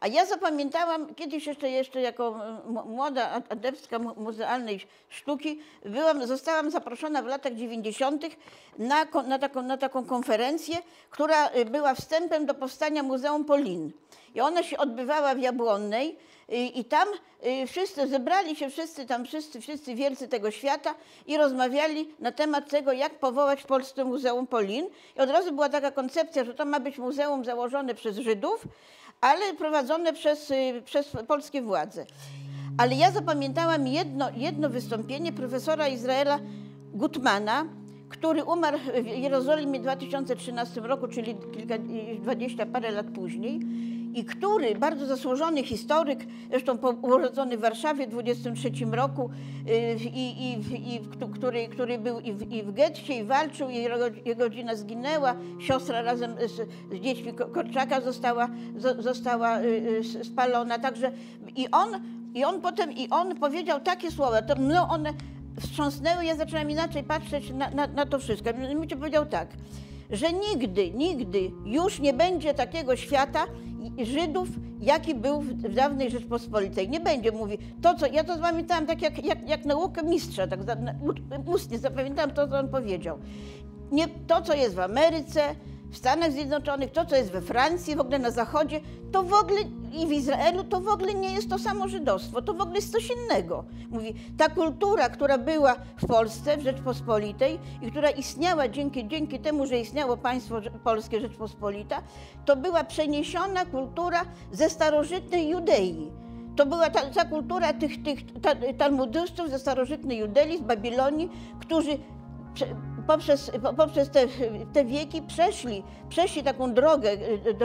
A ja zapamiętałam, kiedyś jeszcze jako młoda adeptka muzealnej sztuki, zostałam zaproszona w latach 90. na taką konferencję, która była wstępem do powstania Muzeum Polin. I ona się odbywała w Jabłonnej i tam zebrali się wszyscy wielcy tego świata i rozmawiali na temat tego, jak powołać w Polsce Muzeum Polin. I od razu była taka koncepcja, że to ma być muzeum założone przez Żydów, ale prowadzone przez polskie władze. Ale ja zapamiętałam jedno wystąpienie profesora Izraela Gutmana, który umarł w Jerozolimie w 2013 roku, czyli 20 parę lat później, i który, bardzo zasłużony historyk, zresztą urodzony w Warszawie w 23 roku, który był i w getcie, i walczył, i jego rodzina zginęła, siostra razem z dziećmi Korczaka została spalona. Także on powiedział takie słowa, to mną one wstrząsnęły, ja zaczęłam inaczej patrzeć na to wszystko. Mianowicie powiedział tak, że nigdy już nie będzie takiego świata Żydów, jaki był w dawnej Rzeczpospolitej. Nie będzie, mówi. Ja to zapamiętałam tak jak naukę mistrza, tak ustnie zapamiętałam to, co on powiedział. Nie, to, co jest w Ameryce, w Stanach Zjednoczonych, to, co jest we Francji, w ogóle na Zachodzie, to w ogóle i w Izraelu, to w ogóle nie jest to samo żydostwo, to w ogóle jest coś innego. Mówi, ta kultura, która była w Polsce, w Rzeczpospolitej i która istniała dzięki temu, że istniało państwo polskie Rzeczpospolita, to była przeniesiona kultura ze starożytnej Judei. To była ta kultura tych talmudystów ze starożytnej Judei, z Babilonii, którzy poprzez te wieki przeszli taką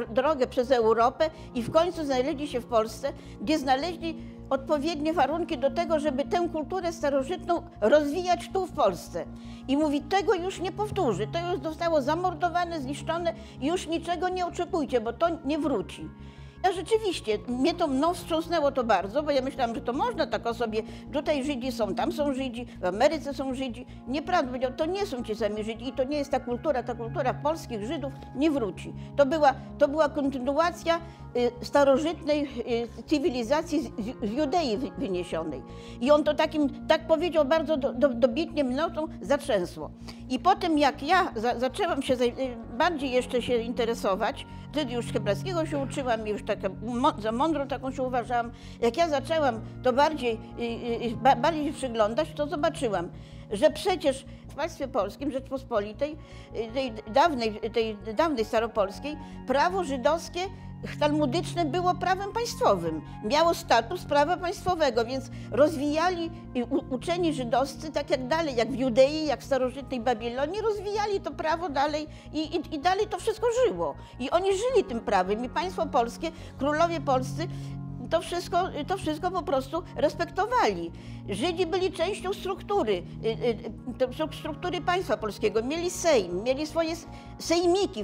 drogę przez Europę i w końcu znaleźli się w Polsce, gdzie znaleźli odpowiednie warunki do tego, żeby tę kulturę starożytną rozwijać tu w Polsce. I mówi, tego już nie powtórzy, to już zostało zamordowane, zniszczone i już niczego nie oczekujcie, bo to nie wróci. Ja rzeczywiście, mną wstrząsnęło to bardzo, bo ja myślałam, że to można tak o sobie, tutaj Żydzi są, tam są Żydzi, w Ameryce są Żydzi. Nieprawda, powiedział, to nie są ci sami Żydzi i to nie jest ta kultura polskich Żydów nie wróci. To była kontynuacja starożytnej cywilizacji z Judei wyniesionej. I on to tak powiedział bardzo dobitnie, mną to zatrzęsło. I potem jak ja zaczęłam się bardziej jeszcze się interesować, wtedy już hebrajskiego się uczyłam i już taka za mądrą taką się uważałam. Jak ja zaczęłam to bardziej się przyglądać, to zobaczyłam, że przecież w państwie polskim, Rzeczpospolitej, tej dawnej staropolskiej, prawo żydowskie talmudyczne było prawem państwowym. Miało status prawa państwowego, więc rozwijali uczeni żydowscy, tak jak dalej, jak w Judei, jak w starożytnej Babilonii, rozwijali to prawo dalej i dalej to wszystko żyło. I oni żyli tym prawem i państwo polskie, królowie polscy to wszystko po prostu respektowali. Żydzi byli częścią struktury państwa polskiego. Mieli Sejm, mieli swoje sejmiki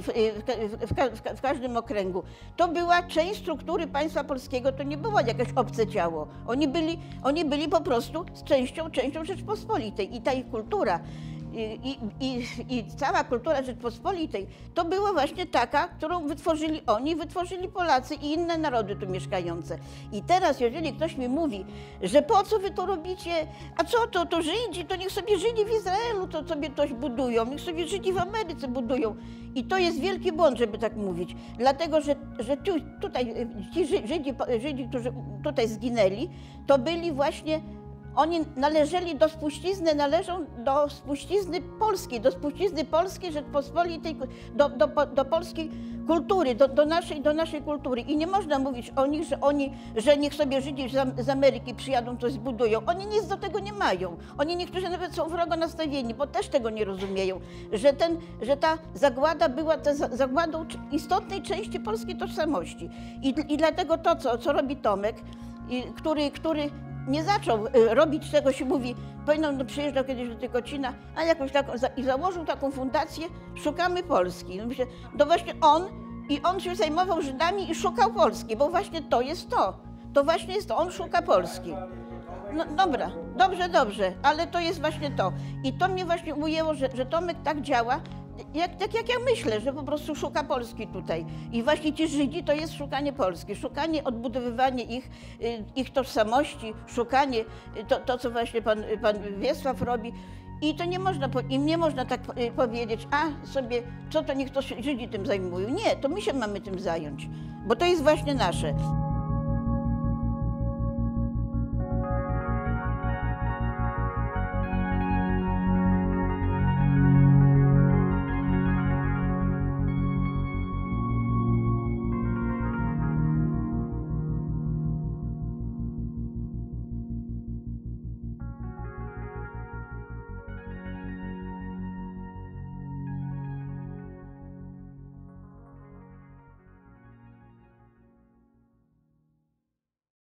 w każdym okręgu. To była część struktury państwa polskiego, to nie było jakieś obce ciało. Oni byli po prostu częścią Rzeczpospolitej i ta ich kultura i cała kultura Rzeczpospolitej to była właśnie taka, którą wytworzyli oni, wytworzyli Polacy i inne narody tu mieszkające. I teraz, jeżeli ktoś mi mówi, że po co wy to robicie, a co to Żydzi, to niech sobie Żydzi w Izraelu to sobie coś budują, niech sobie Żydzi w Ameryce budują. I to jest wielki błąd, żeby tak mówić, dlatego że tutaj ci Żydzi, którzy tutaj zginęli, to byli właśnie oni należeli do spuścizny, należą do spuścizny polskiej Rzeczpospolitej, do polskiej kultury, do naszej kultury. I nie można mówić o nich, że niech sobie Żydzi z Ameryki przyjadą, coś zbudują. Oni nic do tego nie mają. Oni niektórzy nawet są wrogo nastawieni, bo też tego nie rozumieją, że ta zagłada była zagładą istotnej części polskiej tożsamości. I dlatego to, co robi Tomek, który nie zaczął robić tego, się mówi, przyjeżdżał kiedyś do Tykocina, a jakąś taką, i założył taką fundację Szukamy Polski. No myślę, to właśnie on się zajmował Żydami i szukał Polski, bo właśnie to jest to. To właśnie jest to, on szuka Polski. No dobra, dobrze, ale to jest właśnie to. I to mnie właśnie ujęło, że Tomek tak działa, tak jak ja myślę, że po prostu szuka Polski tutaj. I właśnie ci Żydzi to jest szukanie Polski, szukanie, odbudowywanie ich tożsamości, szukanie to co właśnie pan Wiesław robi. I to nie można, im nie można tak powiedzieć, a sobie, co to niech to Żydzi tym zajmują. Nie, to my się mamy tym zająć, bo to jest właśnie nasze.